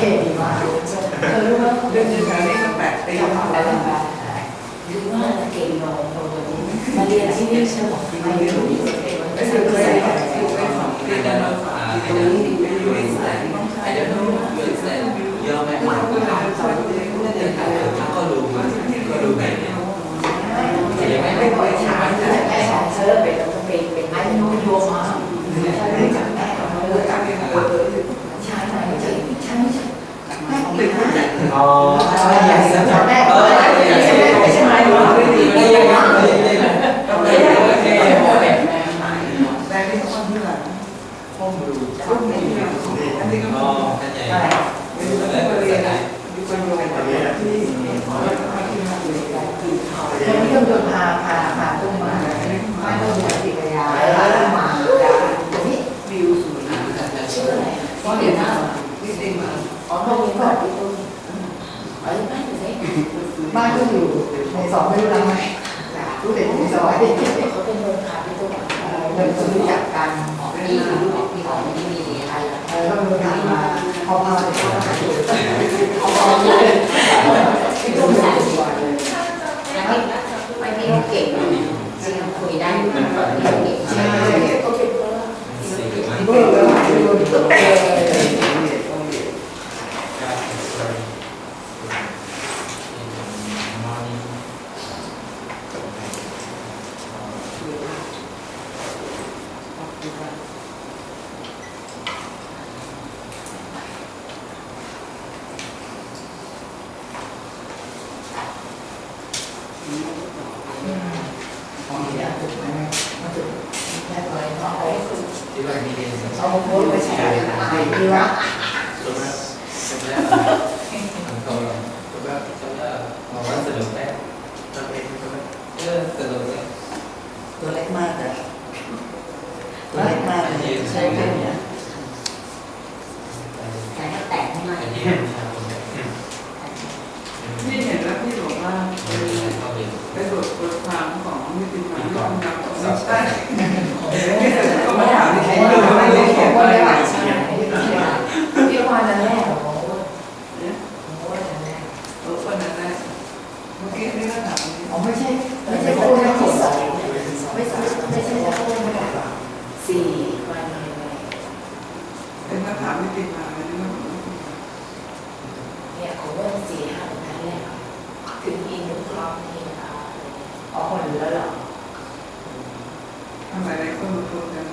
เคดีมากรู้ว่าเรื่องนี้มันแปลกไปอย่างไรหรือว่าเก่งโนตัวนี้มาเรียนที่นี่ใช่ไหมไม่รู้ไม่รู้เลย I don't know you explain เยอะไหมก็ดูไงไม่ปล่อยช้าแต่แม่สอนเชิญไปแล้วก็เป็นไม้โน้ตโยมมาถ้ารู้จักแม่ก็รู้จักใช่ไหมใช่แม่ของเป็นผู้ใหญ่อ๋อแม่ใช่ไหมหรือว่าไม่ดีไม่ยังไงแม่ที่เขาที่ไหนห้องดูห้องนี้อันนี้ก็อะไรไม่รู้ว่าเรียนอะไรอยู่คนโยนที่ยังไม่ต้องโดนพาต้นมาไม่ต้องมีปิกยาแล้วมาตรงนี้วิวสวยชื่ออะไรก็เห็นหน้านี่เองมาอ๋อห้องนี้ก่อนที่ต้นอ๋อบ้านอยู่ไหนบ้านก็อยู่ในซอยไม่รู้แล้วไหมรู้แต่ในซอยเขาเป็นโรงขายที่ต้นเรารู้จักกันมีของไม่มีอะไรเราโดนทำมาพอมาเดี๋ยวเขาพอเลยที่ต้นสายตัวเลยไม่มีโอเคจริงคุยได้มันเก่งใช่โอเคเบอร์เอาโพสไปแชร์อะไรดีวะสนุกแน่สนุกเลยตัวเล็กมากเลยตัวเล็กมากเลยใช่ไหมเนี่ยแต่ถ้าแตกไม่มาพี่เห็นแล้วพี่บอกว่าไปบทความของนิติมาย้อนกลับของใช่ก็มาถามที่ไหนไม่ได้เขียนว่าอะไรใช่พี่ว่านั่นแรกโอ้โหนั่นแรกคนนั้นแรกเมื่อกี้นี่ก็ถามอ๋อไม่ใช่คู่ที่สองไม่ใช่คู่ไม่ได้สี่วันเป็นคำถามนิติมาเนี่ยเขาว่า4-5วันนั้นแหละถึงอีก1 รอบนี่อ๋อคนเหลือหรอทำไมอะไรคนมาพูดกัน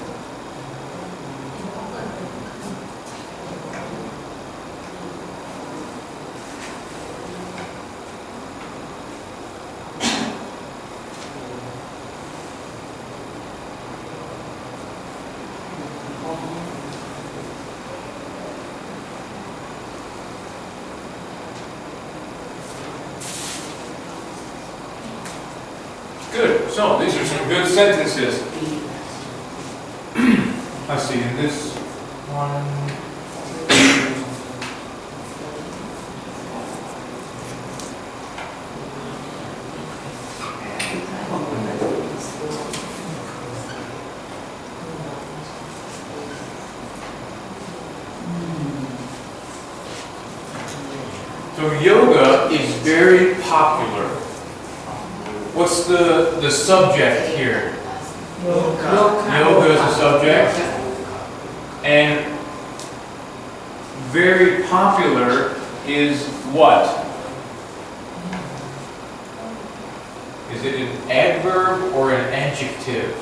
Good. So these are some good sentences. Let's see, in this one. So yoga is very popular. What's the subject here? Yoga is a subject. And very popular is what? Is it an adverb or an adjective?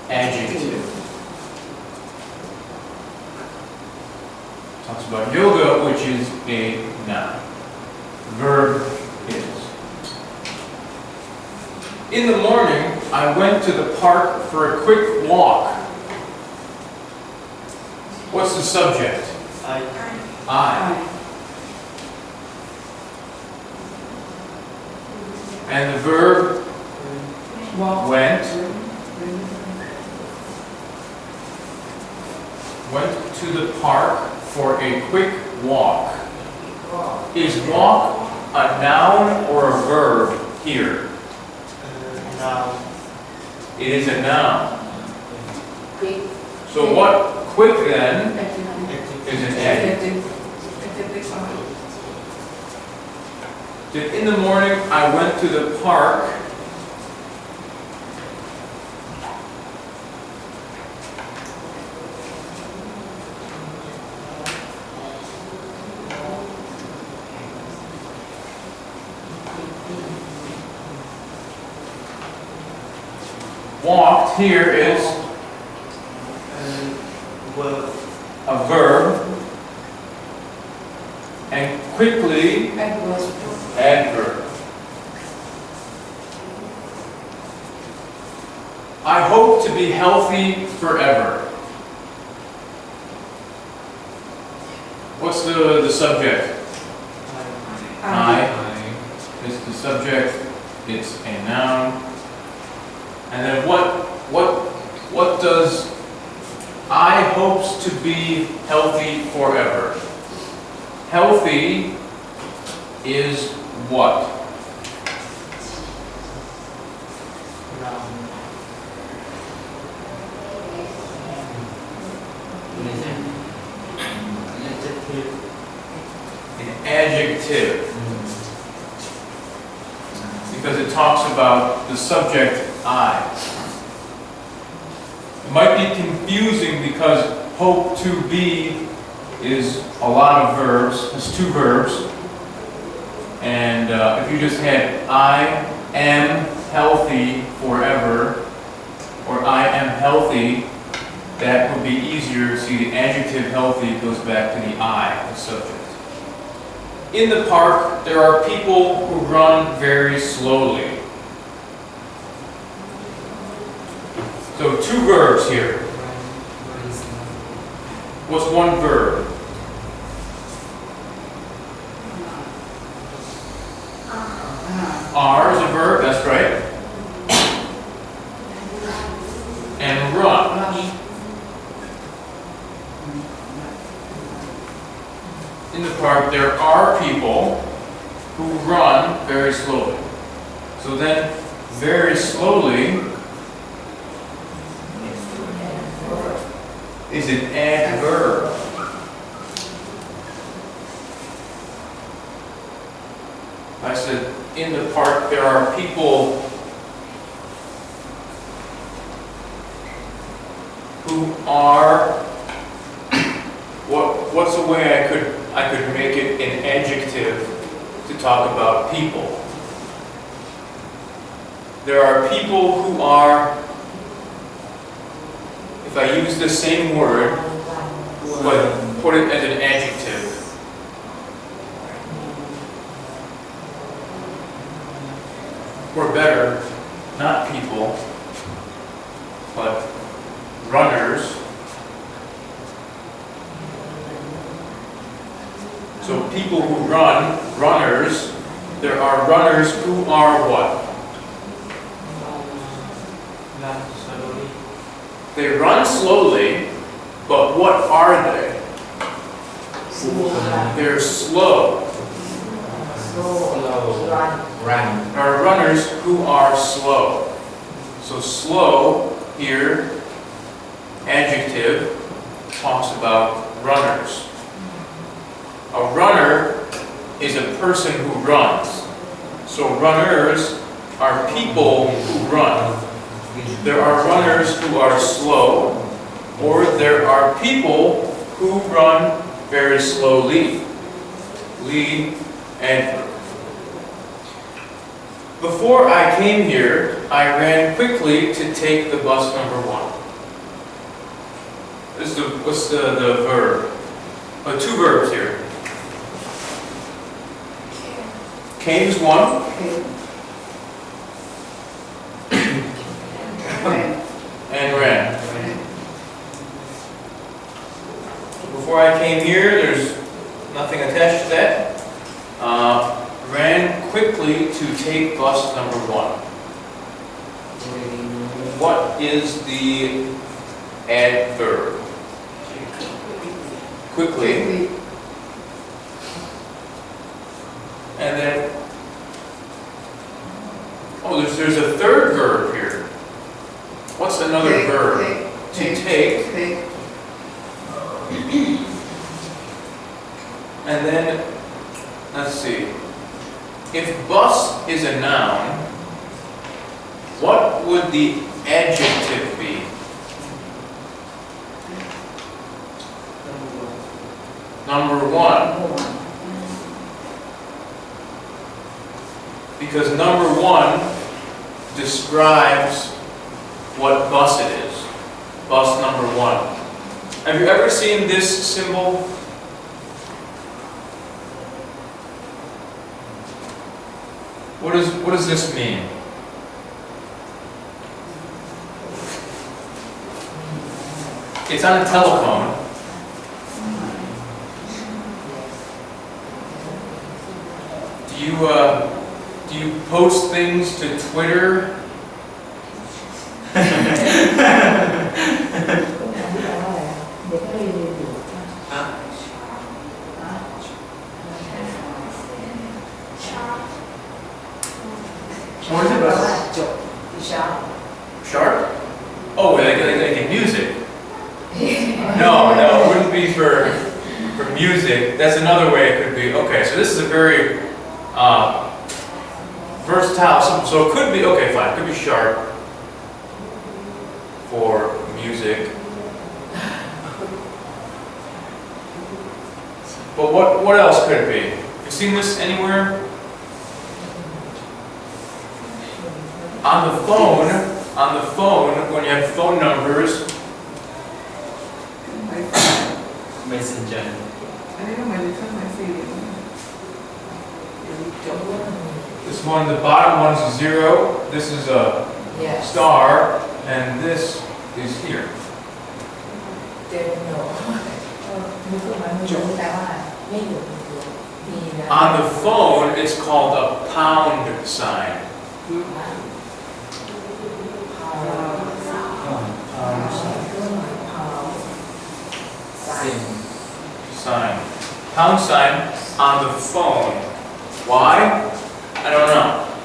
Adjective. Talks about yoga, which is a noun. Verb is. In the morning, I went to the park for a quick walk. What's the subject? I. And the verb? Went. Went to the park for a quick walk. Is walk a noun or a verb here? Noun. It is a noun. Quick. So what? Quick then is an adjective. In the morning, I went to the park. Walked here is a verb, and quickly, adverb. I hope to be healthy forever. What's the subject? I is the subject. It's a noun. And then what does I hopes to be healthy forever? Healthy is what? An adjective. Because it talks about the subject I. It might be confusing because hope to be is a lot of verbs. It's two verbs. And if you just had I am healthy forever, or I am healthy, that would be easier. See, the adjective healthy goes back to the I, the subject. In the park, there are people who run very slowly. So two verbs here. What's one verb? Are is a verb, that's right. And run. In the park, there are people who run very slowly. So then, very slowly is an adverb. I said, in the park, there are people who are. What's a way I could make it an adjective to talk about people? There are people who are. If I use the same word, but put it as an adjective. Or better, not people, but runners. So people who run, runners, there are runners who are what? They run slowly, but what are they? They're slow. Run. There are runners who are slow. So slow here, adjective, talks about runners. A runner is a person who runs. So runners are people who run. There are runners who are slow, or there are people who run very slowly. Lead, adverb. Before I came here, I ran quickly to take the bus number 1. What's the verb? Two verbs here. Came is one. And ran. Before I came here, there's nothing attached to that. Ran quickly to take bus number 1. What is the adverb? Quickly. And then, there's a third verb here. What's another verb? To take. And then, let's see. If bus is a noun, what would the adjective be? Number one. Because number one describes what bus it is. Bus number one. Have you ever seen this symbol? What does this mean? It's on a telephone. Do you post things to Twitter? What is it? Sharp? Oh, like in music. No, it wouldn't be for music. That's another way it could be. Okay, so this is a very versatile symbol. So it could be, okay, fine, it could be sharp for music. But what else could it be? Have you seen this anywhere? On the phone, when you have phone numbers, Messenger. this one, the bottom one is a 0, this is a star, and this is here. On the phone, it's called a pound sign. Sign. Pound sign on the phone. Why? I don't know.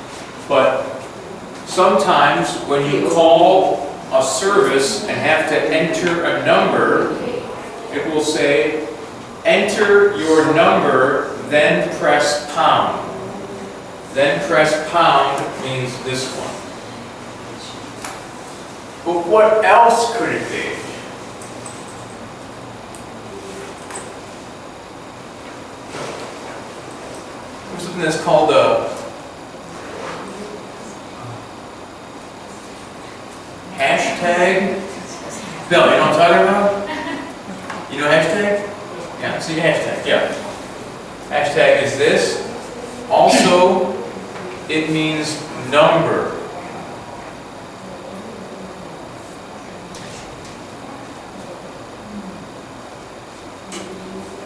But sometimes when you call a service and have to enter a number, it will say, enter your number, then press pound. Then press pound means this one. But what else could it be? There's something that's called a hashtag. Bill, you know what I'm talking about? You know hashtag? Yeah, see hashtag, yeah. Hashtag is this. Also, it means number.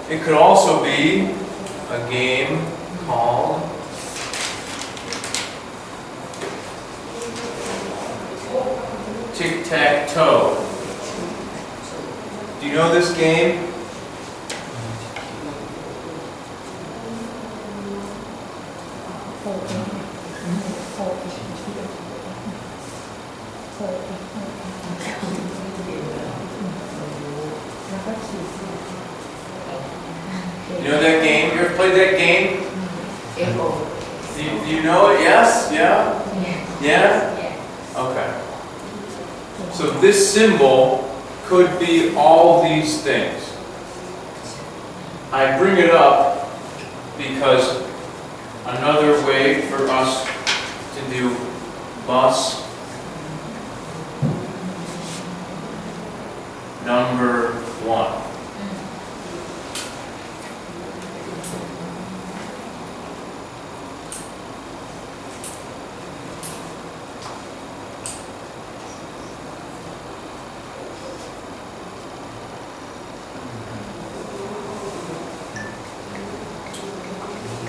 It could also be a game called tic-tac-toe. Do you know this game? You know that game? You ever played that game? Do you know it? Yes? Yeah? Yeah? Okay. So this symbol could be all these things. I bring it up because another way for us to do bus number 1.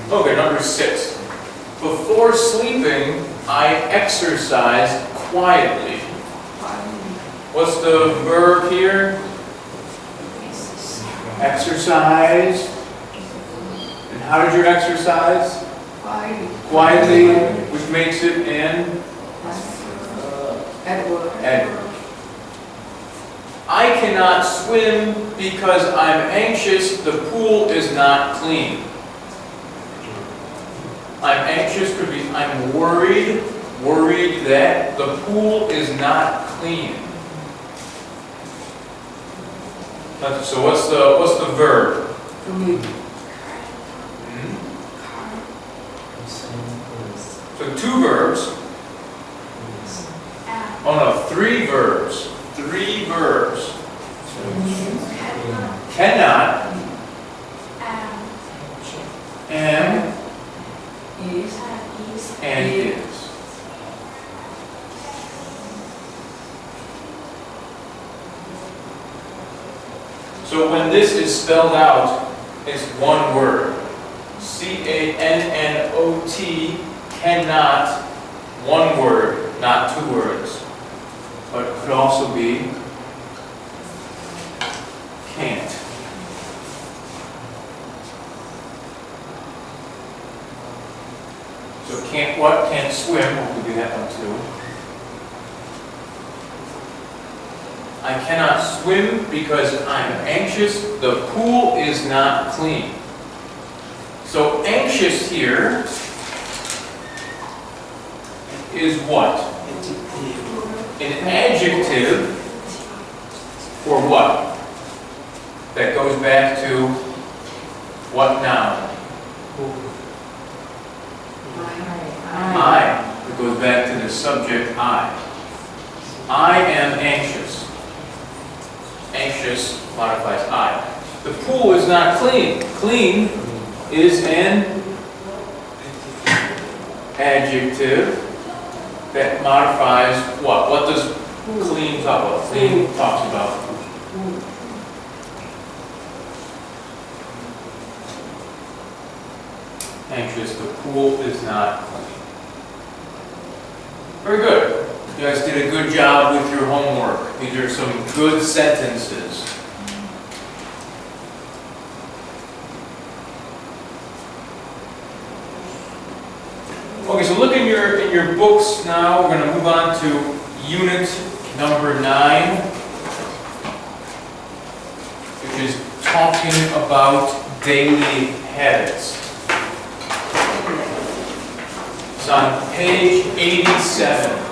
Okay, number 6. Before sleeping, I exercise quietly. What's the verb here? Exercise. And how did you exercise? Quietly, which makes it an Edward. adverb. I cannot swim because I'm anxious the pool is not clean. I'm anxious could be I'm worried that the pool is not clean. So what's the verb? So 2 verbs. Oh no, 3 verbs. 3 verbs. Cannot. Am. Is. And is. So when this is spelled out, it's one word. C-A-N-N-O-T, cannot, one word, not 2 words. But it could also be can't. So can't what? Can't swim. We could do that one too. I cannot swim because I'm anxious. The pool is not clean. So anxious here is what? An adjective for what? That goes back to what noun? I. It goes back to the subject I. I am anxious. Anxious modifies I. The pool is not clean. Clean is an adjective that modifies what? What does clean talk about? Clean talks about anxious. The pool is not clean. Very good. You guys did a good job with your homework. These are some good sentences. Okay, so look in your books now. We're going to move on to unit number 9, which is talking about daily habits. It's on page 87.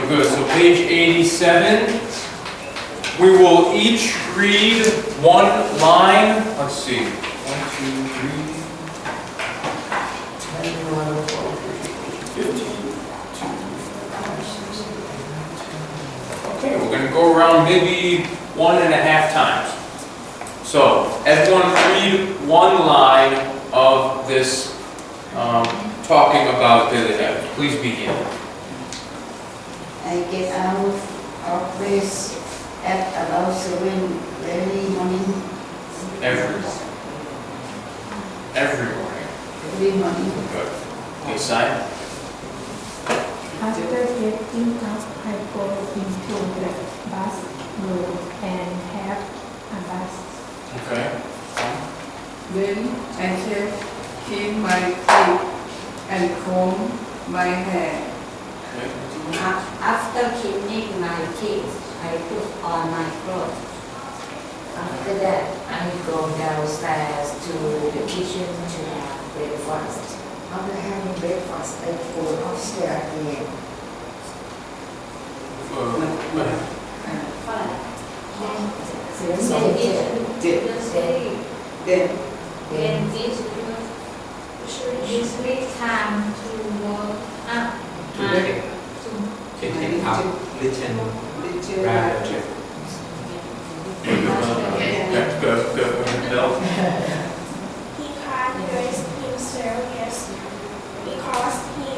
Good. So page 87. We will each read one line. Let's see. 1, 2, 3. Okay, we're going to go around maybe 1.5 times. So, everyone read one line of this talking about daily habits. Please begin. I get out of bed at about 7 early morning. Every morning. Every morning. Every morning. Good. Okay, sign. After getting up, I go into the bathroom and have a bath. Okay. Then I shave, clean my teeth and comb my hair. Okay. After cleaning my teeth, I put on my clothes. After that, I go downstairs to the kitchen to have breakfast. After having breakfast, I go upstairs again. Go ahead. Then this week time to work up. Take up, listen, rather. Go, Bill. He can't dress himself yes, because he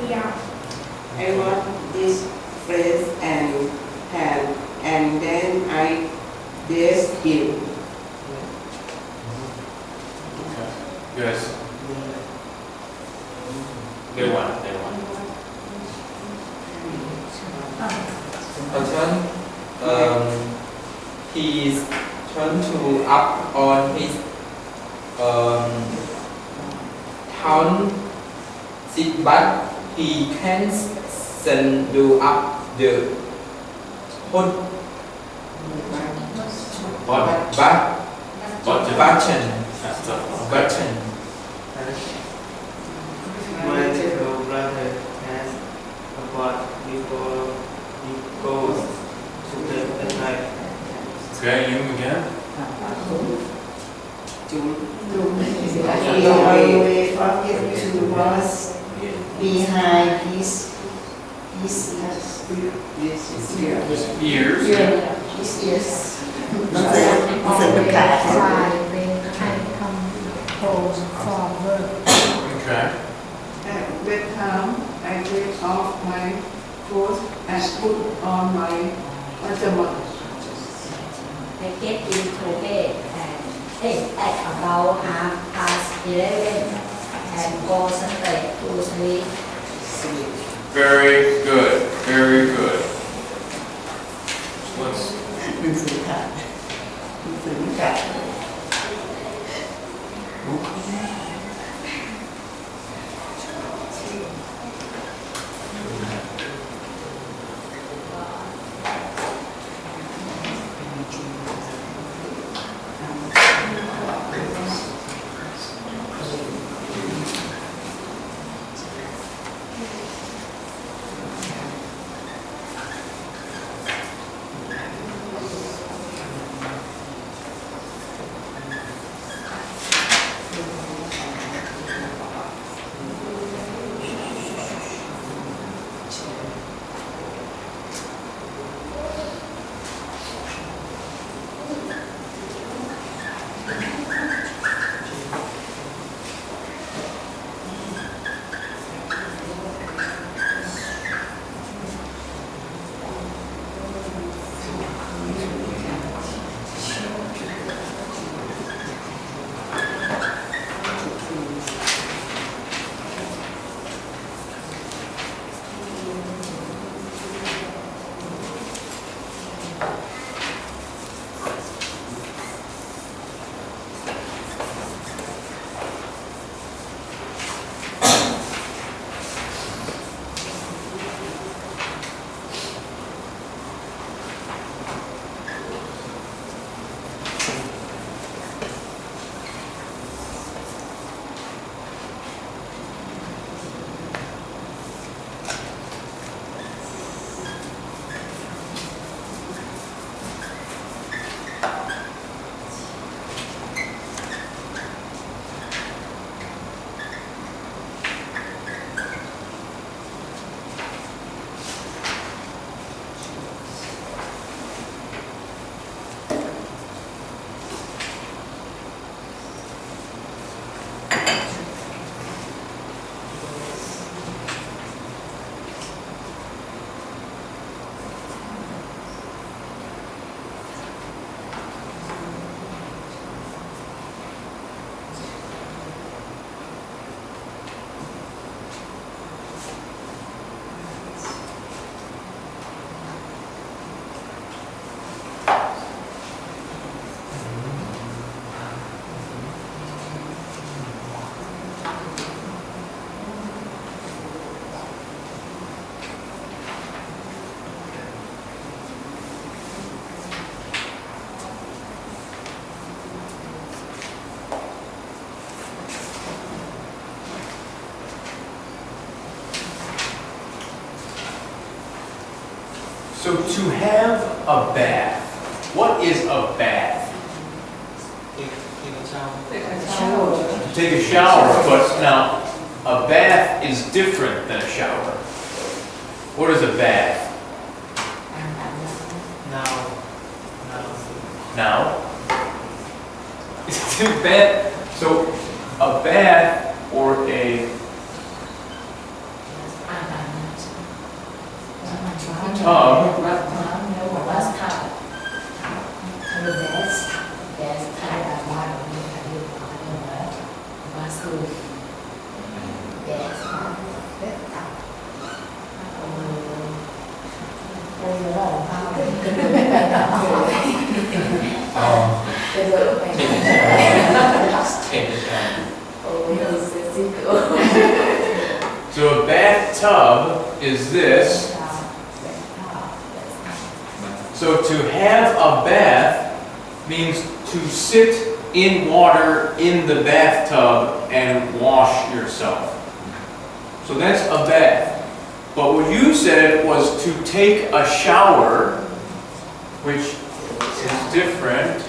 I want this face and hand, and then I dress him. Yes. They want. Turn. He's turned to up on his tongue, sit back. He can send do up the hood button. My little brother has a pot before he goes to bed at night. Okay, you again. Away from him to was behind his This is here. Just ears. his ears. Nó sẽ được cả. Why when I come home from work. Okay. At bedtime, I take off my coat and put on my pajamas. I get into bed at about 11:30 and go straight to sleep. Very good. Very good. Let's. หนังสือค่ะหนังสือค่ะ So to have a bath, what is a bath? To take a shower, but now a bath is different than a shower. What is a bath? Now? So a bath or a a bath means to sit in water in the bathtub and wash yourself. So that's a bath. But what you said was to take a shower, which is different.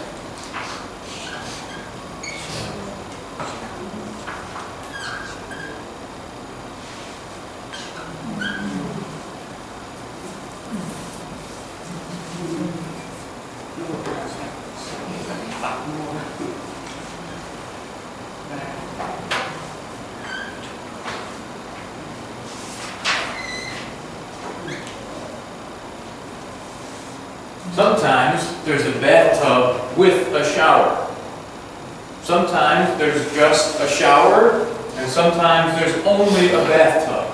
Sometimes there's a bathtub with a shower. Sometimes there's just a shower, and sometimes there's only a bathtub.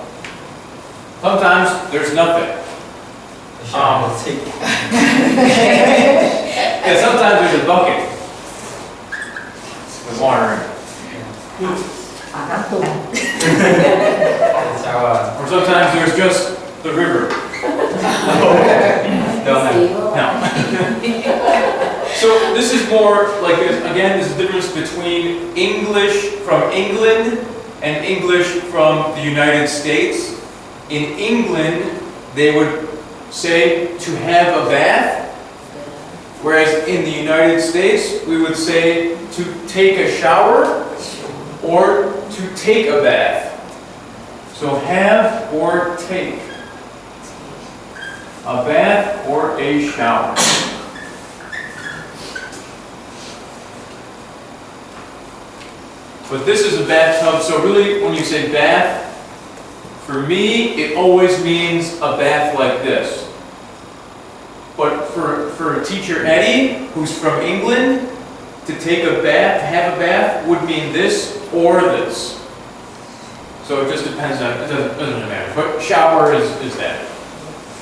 Sometimes there's nothing. Yeah, sometimes there's a bucket with water in it. Or sometimes there's just the river. No. So this is more like, again, there's a difference between English from England and English from the United States. In England, they would say to have a bath, whereas in the United States, we would say to take a shower or to take a bath. So have or take. A bath or a shower. But this is a bathtub, so really when you say bath, for me it always means a bath like this. But for teacher Eddie, who's from England, to take a bath, to have a bath, would mean this or this. So it just depends on, it doesn't matter. But shower is that.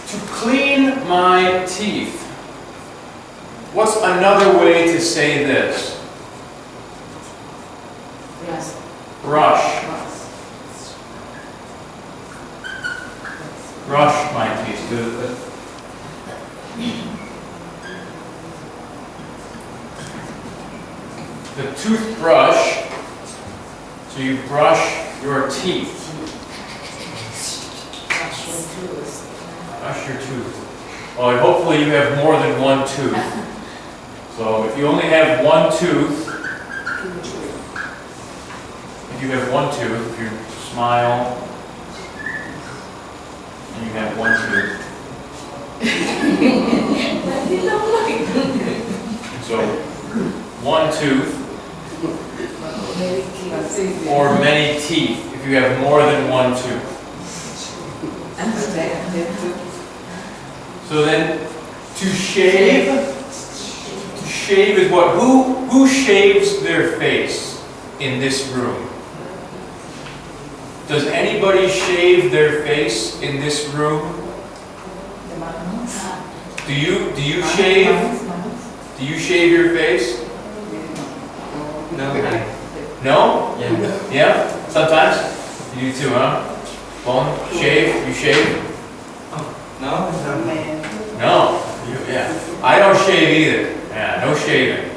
To clean my teeth. What's another way to say this? Yes. Brush. Brush my teeth. The toothbrush. So you brush your teeth. Brush your tooth. Well, hopefully you have more than one tooth. So if you only have one tooth, if you have one tooth, if you smile, and you have one tooth. So one tooth, or many teeth, if you have more than one tooth. So then, to shave is what? Who shaves their face in this room? Does anybody shave their face in this room? Do you shave? Do you shave your face? No. No? Yeah. Yeah? Sometimes? You do too, huh? Bone? Shave? You shave? No. No. Yeah. I don't shave either. Yeah, no shaving.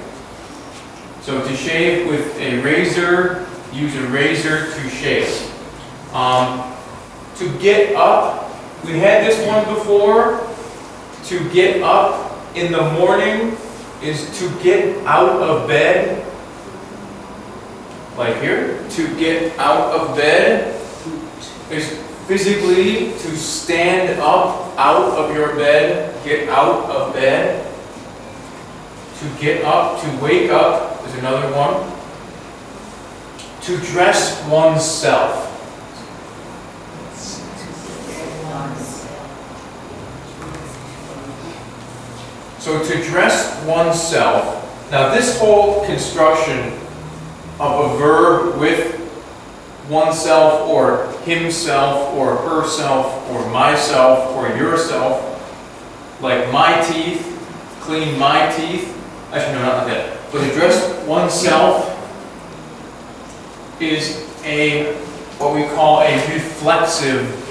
So to shave with a razor, use a razor to shave. To get up, we had this one before. To get up in the morning is to get out of bed. Like here, to get out of bed is physically to stand up out of your bed, get out of bed. To get up, to wake up is another one. To dress oneself. So to dress oneself. Now this whole construction of a verb with oneself or himself or herself or myself or yourself, like my teeth, clean my teeth. Actually, no, not like that. But to dress oneself is what we call a reflexive